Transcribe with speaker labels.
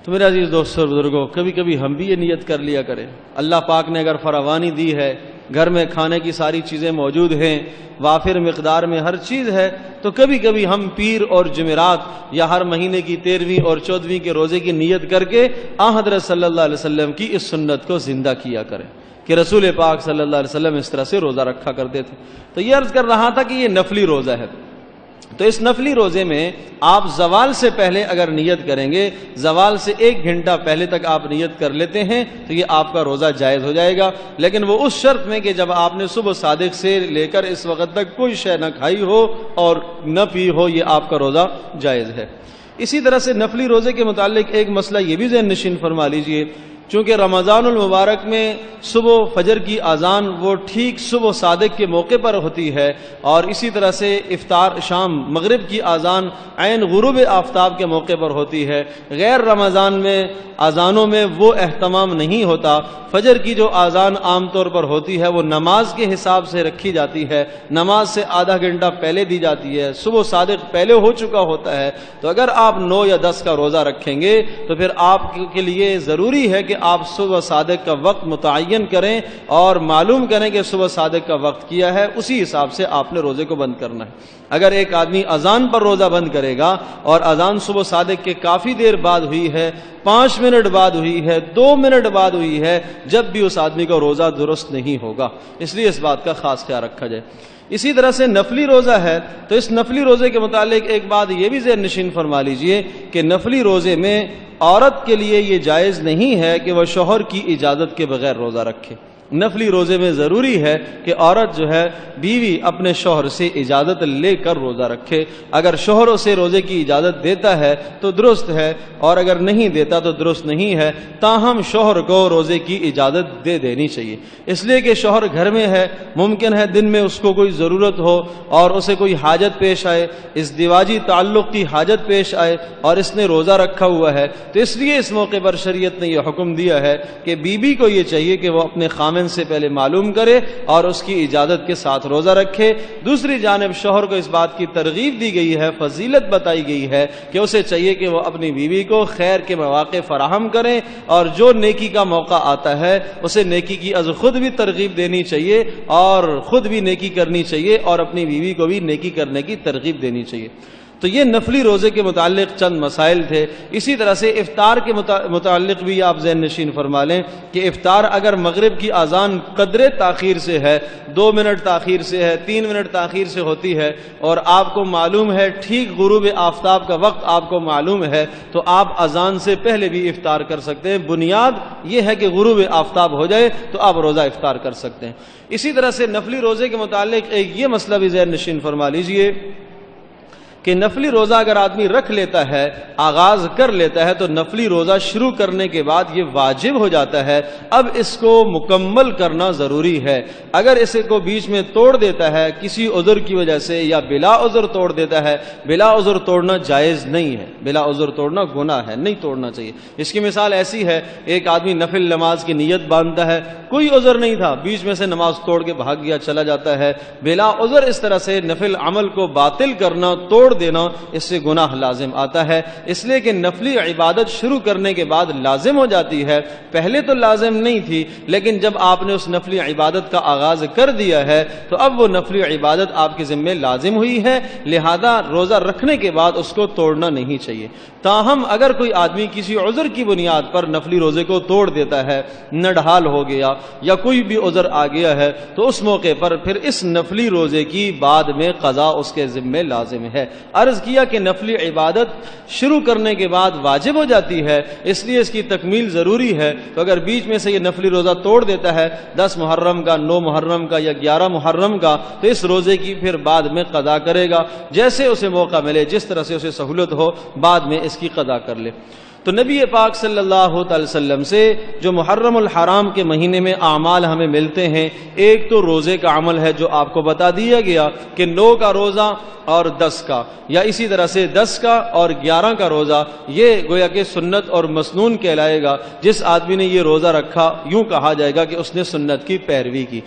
Speaker 1: تو میرے عزیز دوستوں اور بزرگوں، کبھی کبھی ہم بھی یہ نیت کر لیا کریں، اللہ پاک نے اگر فراوانی دی ہے، گھر میں کھانے کی ساری چیزیں موجود ہیں، وافر مقدار میں ہر چیز ہے، تو کبھی کبھی ہم پیر اور جمعرات یا ہر مہینے کی 13ویں اور 14ویں کے روزے کی نیت کر کے حضرت صلی اللہ علیہ وسلم کی اس سنت کو زندہ کیا کریں کہ رسول پاک صلی اللہ علیہ وسلم اس طرح سے روزہ رکھا کرتے تھے۔ تو یہ عرض کر رہا تھا کہ یہ نفلی روزہ ہے، تو اس نفلی روزے میں آپ زوال سے پہلے اگر نیت کریں گے، زوال سے 1 گھنٹہ پہلے تک آپ نیت کر لیتے ہیں تو یہ آپ کا روزہ جائز ہو جائے گا، لیکن وہ اس شرط میں کہ جب آپ نے صبح صادق سے لے کر اس وقت تک کوئی شے نہ کھائی ہو اور نہ پی ہو، یہ آپ کا روزہ جائز ہے۔ اسی طرح سے نفلی روزے کے متعلق ایک مسئلہ یہ بھی ذہن نشین فرما لیجئے، چونکہ رمضان المبارک میں صبح فجر کی اذان وہ ٹھیک صبح صادق کے موقع پر ہوتی ہے، اور اسی طرح سے افطار شام مغرب کی اذان عین غروب آفتاب کے موقع پر ہوتی ہے۔ غیر رمضان میں اذانوں میں وہ اہتمام نہیں ہوتا۔ فجر کی جو اذان عام طور پر ہوتی ہے وہ نماز کے حساب سے رکھی جاتی ہے، نماز سے آدھا گھنٹہ پہلے دی جاتی ہے، صبح صادق پہلے ہو چکا ہوتا ہے۔ تو اگر آپ 9 یا 10 کا روزہ رکھیں گے تو پھر آپ کے لیے ضروری ہے کہ آپ صبح صادق کا وقت متعین کریں اور معلوم کریں کہ صبح صادق کا وقت کیا ہے، اسی حساب سے آپ نے روزے کو بند کرنا ہے۔ اگر ایک آدمی اذان پر روزہ بند کرے گا اور اذان صبح صادق کے کافی دیر بعد ہوئی ہے، 5 منٹ بعد ہوئی ہے، 2 منٹ بعد ہوئی ہے، جب بھی اس آدمی کا روزہ درست نہیں ہوگا، اس لیے اس بات کا خاص خیال رکھا جائے۔ اسی طرح سے نفلی روزہ ہے، تو اس نفلی روزے کے متعلق ایک بات یہ بھی ذہن نشین فرما لیجئے کہ نفلی روزے میں عورت کے لیے یہ جائز نہیں ہے کہ وہ شوہر کی اجازت کے بغیر روزہ رکھے۔ نفلی روزے میں ضروری ہے کہ عورت جو ہے بیوی اپنے شوہر سے اجازت لے کر روزہ رکھے۔ اگر شوہر اسے روزے کی اجازت دیتا ہے تو درست ہے، اور اگر نہیں دیتا تو درست نہیں ہے، تاہم شوہر کو روزے کی اجازت دے دینی چاہیے، اس لیے کہ شوہر گھر میں ہے، ممکن ہے دن میں اس کو کوئی ضرورت ہو اور اسے کوئی حاجت پیش آئے، اس دیواجی تعلق کی حاجت پیش آئے اور اس نے روزہ رکھا ہوا ہے، تو اس لیے اس موقع پر شریعت نے یہ حکم دیا ہے کہ بیوی کو یہ چاہیے کہ وہ اپنے خامن سے پہلے معلوم کرے اور اس کی اجازت کے ساتھ روزہ رکھے۔ دوسری جانب شوہر کو اس بات کی ترغیب دی گئی ہے، فضیلت بتائی گئی ہے کہ اسے چاہیے کہ وہ اپنی بیوی کو خیر کے مواقع فراہم کریں، اور جو نیکی کا موقع آتا ہے اسے نیکی کی از خود بھی ترغیب دینی چاہیے اور خود بھی نیکی کرنی چاہیے اور اپنی بیوی کو بھی نیکی کرنے کی ترغیب دینی چاہیے۔ تو یہ نفلی روزے کے متعلق چند مسائل تھے۔ اسی طرح سے افطار کے متعلق بھی آپ ذہن نشین فرما لیں کہ افطار اگر مغرب کی اذان قدرے تاخیر سے ہے، 2 منٹ تاخیر سے ہے، 3 منٹ تاخیر سے ہوتی ہے، اور آپ کو معلوم ہے ٹھیک غروب آفتاب کا وقت آپ کو معلوم ہے، تو آپ اذان سے پہلے بھی افطار کر سکتے ہیں۔ بنیاد یہ ہے کہ غروب آفتاب ہو جائے تو آپ روزہ افطار کر سکتے ہیں۔ اسی طرح سے نفلی روزے کے متعلق ایک یہ مسئلہ بھی ذہن نشین فرما لیجئے کہ نفلی روزہ اگر آدمی رکھ لیتا ہے، آغاز کر لیتا ہے، تو نفلی روزہ شروع کرنے کے بعد یہ واجب ہو جاتا ہے، اب اس کو مکمل کرنا ضروری ہے۔ اگر اسے کو بیچ میں توڑ دیتا ہے کسی عذر کی وجہ سے یا بلا عذر توڑ دیتا ہے، بلا عذر توڑنا جائز نہیں ہے، بلا عذر توڑنا گناہ ہے، نہیں توڑنا چاہیے۔ اس کی مثال ایسی ہے، ایک آدمی نفل نماز کی نیت باندھتا ہے، کوئی عذر نہیں تھا، بیچ میں سے نماز توڑ کے بھاگ گیا، چلا جاتا ہے، بلا عذر اس طرح سے نفل عمل کو باطل کرنا، توڑ دینا، اس سے گناہ لازم آتا ہے۔ اس لیے کہ نفلی عبادت شروع کرنے کے بعد لازم ہو جاتی ہے، پہلے تو لازم نہیں تھی، لیکن جب آپ نے اس نفلی عبادت کا آغاز کر دیا ہے تو اب وہ نفلی عبادت آپ کے ذمہ لازم ہوئی ہے، لہذا روزہ رکھنے کے بعد اس کو توڑنا نہیں چاہیے۔ تاہم اگر کوئی آدمی کسی عذر کی بنیاد پر نفلی روزے کو توڑ دیتا ہے، نڈھال ہو گیا یا کوئی بھی عذر آ گیا ہے، تو اس موقع پر پھر اس نفلی روزے کی بعد میں قضا اس کے ذمہ لازم ہے۔ عرض کیا کہ نفلی عبادت شروع کرنے کے بعد واجب ہو جاتی ہے، اس لیے اس کی تکمیل ضروری ہے۔ تو اگر بیچ میں سے یہ نفلی روزہ توڑ دیتا ہے 10 محرم کا، 9 محرم کا یا 11 محرم کا، تو اس روزے کی پھر بعد میں قضا کرے گا، جیسے اسے موقع ملے، جس طرح سے اسے سہولت ہو، بعد میں اس کی قضا کر لے۔ تو نبی پاک صلی اللہ علیہ وسلم سے جو محرم الحرام کے مہینے میں اعمال ہمیں ملتے ہیں، ایک تو روزے کا عمل ہے جو آپ کو بتا دیا گیا کہ 9 کا روزہ اور 10 کا، یا اسی طرح سے 10 کا اور 11 کا روزہ، یہ گویا کہ سنت اور مسنون کہلائے گا۔ جس آدمی نے یہ روزہ رکھا، یوں کہا جائے گا کہ اس نے سنت کی پیروی کی۔